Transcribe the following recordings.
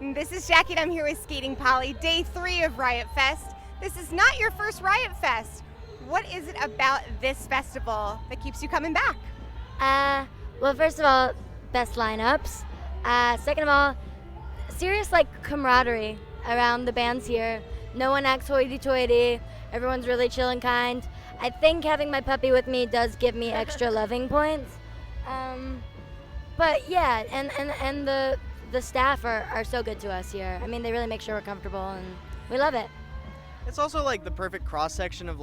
This is Jackie and I'm here with Skating Polly, day 3 of Riot Fest. This is not your first Riot Fest. What is it about this festival that keeps you coming back? Well, first of all, best lineups. Second of all, serious camaraderie around the bands here. No one acts hoity-toity. Everyone's really chill and kind. I think having my puppy with me does give me extra loving points. But yeah, and the staff are so good to us here. I mean, they really make sure we're comfortable, and we love it. It's also like the perfect cross section of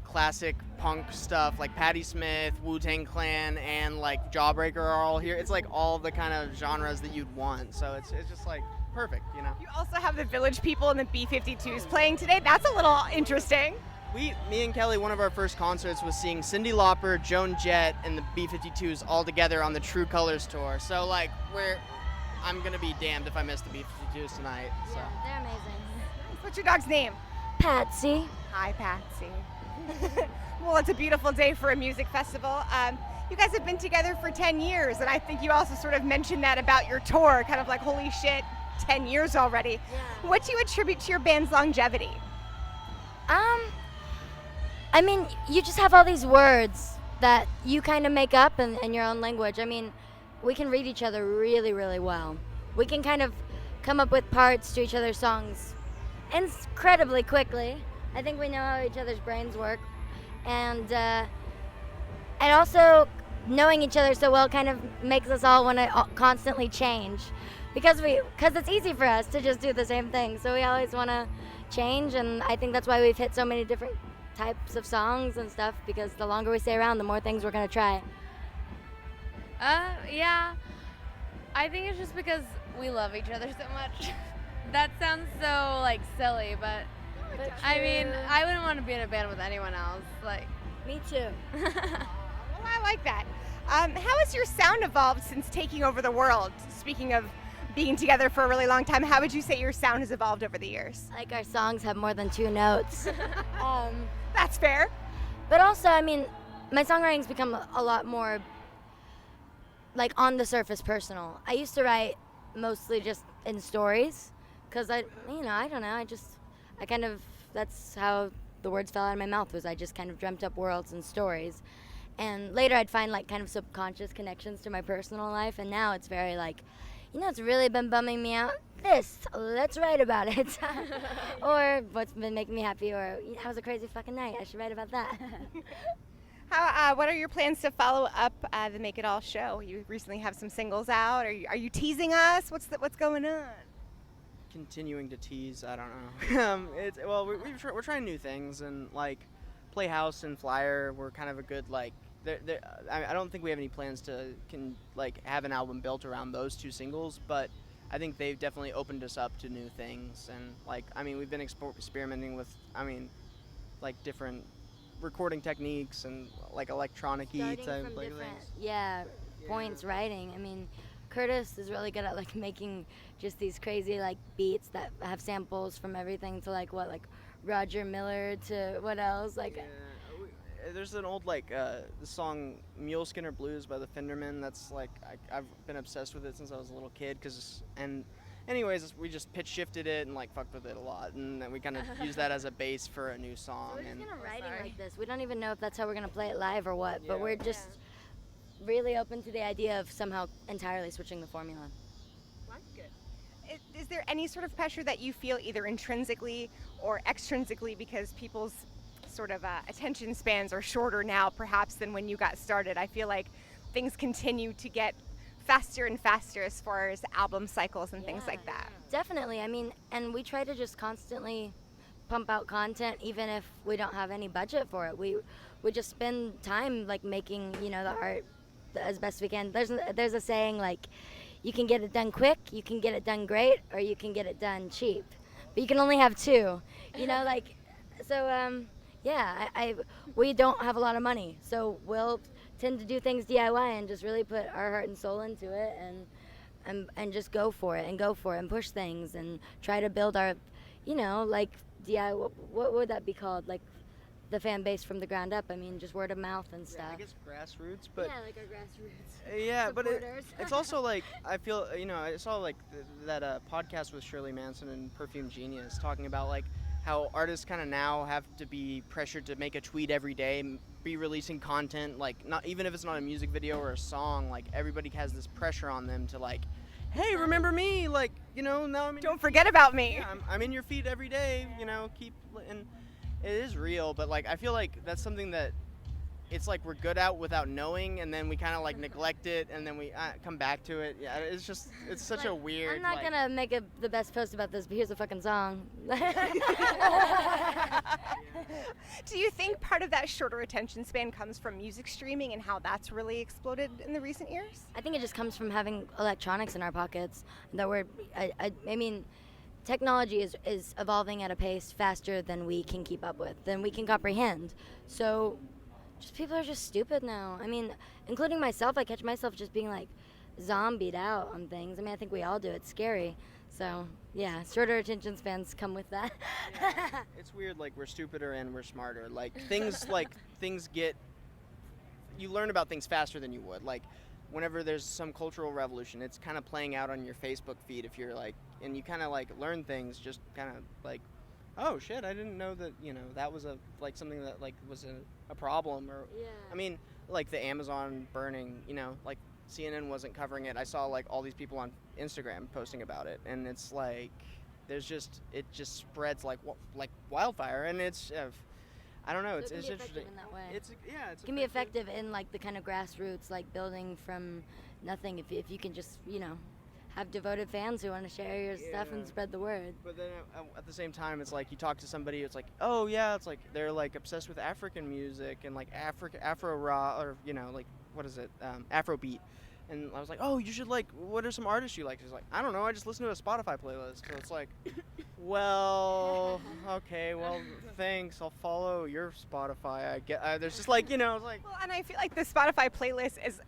classic punk stuff, like Patti Smith, Wu-Tang Clan, and Jawbreaker are all here. It's like all the kind of genres that you'd want. So it's just like perfect, you know. You also have the Village People and the B-52s playing today. That's a little interesting. Me and Kelly, one of our first concerts was seeing Cyndi Lauper, Joan Jett, and the B-52s all together on the True Colors tour. So I'm gonna be damned if I miss the B-52s tonight. So. Yeah, they're amazing. What's your dog's name? Patsy. Hi, Patsy. Well, it's a beautiful day for a music festival. You guys have been together for 10 years, and I think you also sort of mentioned that about your tour, kind of like, holy shit, 10 years already. Yeah. What do you attribute to your band's longevity? I mean, you just have all these words that you kind of make up in your own language. I mean, we can read each other really, really well. We can kind of come up with parts to each other's songs incredibly quickly. I think we know how each other's brains work. And also knowing each other so well kind of makes us all want to constantly change because it's easy for us to just do the same thing. So we always want to change, and I think that's why we've hit so many different types of songs and stuff, because the longer we stay around, the more things we're going to try. Yeah. I think it's just because we love each other so much. That sounds so silly, but I mean, I wouldn't want to be in a band with anyone else. Me too. Well, I like that. How has your sound evolved since taking over the world? Speaking of being together for a really long time, how would you say your sound has evolved over the years? Our songs have more than 2 notes. That's fair. But also, I mean, my songwriting's become a lot more on the surface personal. I used to write mostly just in stories because I don't know, that's how the words fell out of my mouth, was I just kind of dreamt up worlds and stories. And later I'd find kind of subconscious connections to my personal life, and now it's very it's really been bumming me out. Let's write about it. Or what's been making me happy, or that was a crazy fucking night, I should write about that. What are your plans to follow up the Make It All show? You recently have some singles out. Are you teasing us? What's going on? Continuing to tease, I don't know. We're trying new things, and Playhouse and Flyer were kind of a good I don't think we have any plans to have an album built around those 2 singles, but I think they've definitely opened us up to new things, and we've been experimenting with different recording techniques and electronic-y type from things. Points writing. I mean, Curtis is really good at making just these crazy beats that have samples from everything to Roger Miller to what else There's an old the song Mule Skinner Blues by the Fendermen. That's I've been obsessed with it since I was a little kid. Anyways, we just pitch shifted it and fucked with it a lot, and then we kind of use that as a base for a new song. So we're just kind of writing like this. We don't even know if that's how we're gonna play it live or what, but we're just really open to the idea of somehow entirely switching the formula. That's good. Is there any sort of pressure that you feel either intrinsically or extrinsically because people's sort of attention spans are shorter now perhaps than when you got started? I feel like things continue to get faster and faster as far as album cycles and things like that. Definitely. I mean, and we try to just constantly pump out content even if we don't have any budget for it. We just spend time making, the art as best we can. There's a saying you can get it done quick, you can get it done great, or you can get it done cheap. But you can only have 2. So we don't have a lot of money, so we'll tend to do things DIY and just really put our heart and soul into it and just go for it and push things and try to build our, DIY, what would that be called? the fan base from the ground up. I mean, just word of mouth and stuff. Yeah, I guess grassroots, but yeah, like our grassroots. yeah, but supporters. it's also like I feel I saw like that podcast with Shirley Manson and Perfume Genius talking about like how artists kind of now have to be pressured to make a tweet every day, be releasing content, like not even if it's not a music video or a song, like everybody has this pressure on them to like, hey, remember me, like now I'm in Don't forget about me. yeah, I'm in your feed every day, and it is real, but like I feel like that's something that it's like we're good at without knowing, and then we kind of like neglect it, and then we come back to it. Yeah, it's such a weird. I'm not like, gonna make the best post about this, but here's a fucking song. Do you think part of that shorter attention span comes from music streaming and how that's really exploded in the recent years? I think it just comes from having electronics in our pockets. That I mean, technology is evolving at a pace faster than we can keep up with, than we can comprehend. So, just people are just stupid now. I mean, including myself, I catch myself just being like zombied out on things. I mean, I think we all do. It's scary. So, yeah, shorter attention spans come with that. Yeah, it's weird, like we're stupider and we're smarter. Like things get, you learn about things faster than you would. Like whenever there's some cultural revolution, it's kind of playing out on your Facebook feed if you're like, and you kind of like learn things just kind of like, oh shit, I didn't know that, that was something that like was a problem, or Yeah. I mean, like the Amazon burning, like CNN wasn't covering it. I saw like all these people on Instagram posting about it, and it's like it just spreads like wildfire, and it's I don't know, So it's it can be interesting. effective in that way. It Can be effective in like the kind of grassroots, like building from nothing. If you can just have devoted fans who want to share your stuff and Yeah. spread the word. But then at the same time, it's like you talk to somebody, it's like, oh yeah, it's like they're like obsessed with African music and like Afro raw, or like what is it, Afrobeat. And I was like, oh, you should like, what are some artists you like? She's like, I don't know, I just listen to a Spotify playlist. So it's like, well, okay, well, thanks, I'll follow your Spotify. I get, there's just like, it's like, Well, and I feel like the Spotify playlist is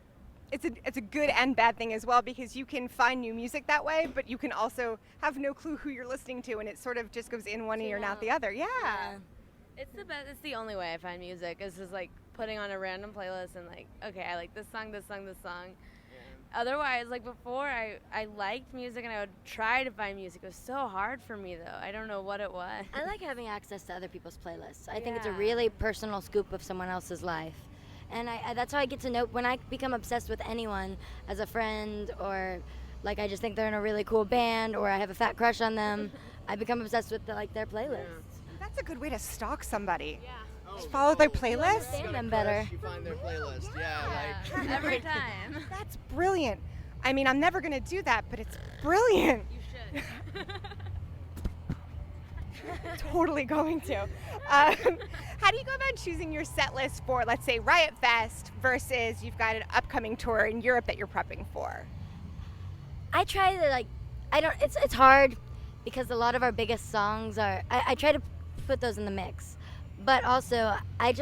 it's a good and bad thing as well, because you can find new music that way, but you can also have no clue who you're listening to, and it sort of just goes in one ear and out the other. Yeah. It's the best. It's the only way I find music. Is just like putting on a random playlist and like, okay, I like this song, this song, this song. Otherwise, like before, I liked music and I would try to find music. It was so hard for me though. I don't know what it was. I like having access to other people's playlists. I think it's a Yeah. really personal scoop of someone else's life. And that's how I get to know, when I become obsessed with anyone as a friend, or like I just think they're in a really cool band, or I have a fat crush on them, I become obsessed with their playlists. That's a good way to stalk somebody. Yeah. Just follow their playlist. Understand them better. You find their playlist, yeah, like. Every time. That's brilliant. I mean, I'm never going to do that, but it's brilliant. You should. Totally going to. How do you go about choosing your set list for, let's say, Riot Fest versus you've got an upcoming tour in Europe that you're prepping for? I try to it's hard because a lot of our biggest songs are, I try to put those in the mix. But also, I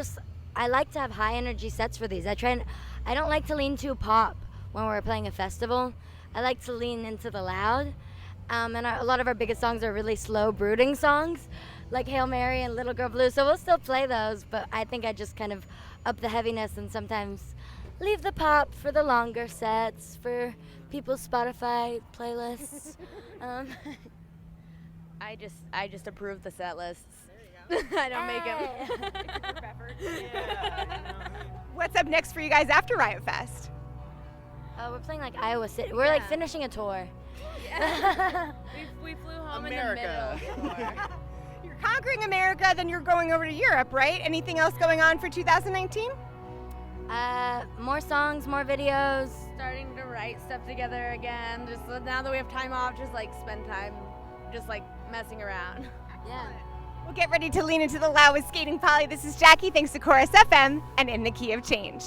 like to have high energy sets for these. I don't like to lean too pop when we're playing a festival. I like to lean into the loud. And a lot of our biggest songs are really slow, brooding songs, like Hail Mary and Little Girl Blue. So we'll still play those, but I think I just kind of up the heaviness and sometimes leave the pop for the longer sets, for people's Spotify playlists. I just approve the set lists. I don't make them. What's up next for you guys after Riot Fest? We're playing like Iowa City. We're like finishing a tour. We flew home America. in the middle. You're conquering America, then you're going over to Europe, right? Anything else going on for 2019? More songs, more videos. Starting to write stuff together again. Just now that we have time off, just like spend time, just like messing around. Yeah. We'll get ready to lean into the loud with Skating Polly. This is Jackie. Thanks to Chorus FM and In the Key of Change.